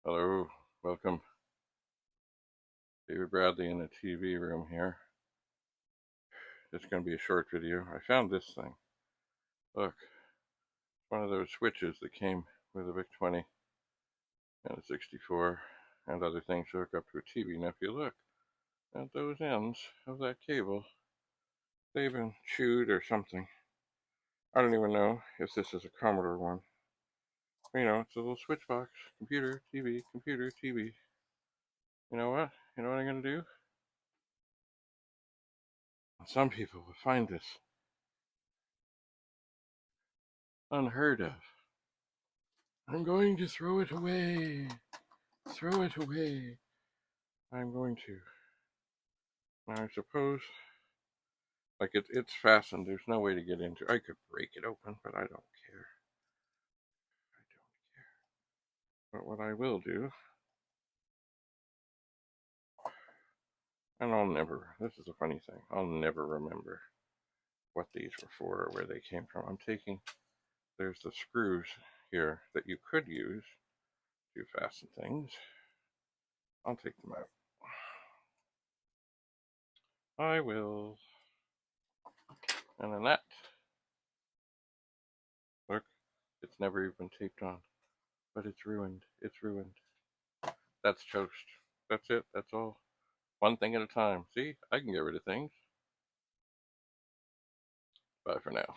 Hello, welcome. David Bradley in the TV room here. It's going to be a short video. I found this thing. Look, one of those switches that came with a VIC-20 and a 64 and other things to hook up to a TV. Now if you look at those ends of that cable, they've been chewed or something. I don't even know if this is a Commodore one. You know, it's a little switch box. Computer, TV, computer, TV. You know what? You know what I'm going to do? Some people will find this unheard of. I'm going to throw it away. Throw it away. I'm going to. Now I suppose, like it's fastened. There's no way to get into. I could break it open, but I don't care. I don't care. But what I will do, and I'll never. This is a funny thing. I'll never remember what these were for or where they came from. I'm taking. There's the screws here that you could use to fasten things. I'll take them out. I will. And then that. Look, it's never even taped on. But it's ruined. It's ruined. That's toast. That's it. That's all. One thing at a time. See, I can get rid of things. Bye for now.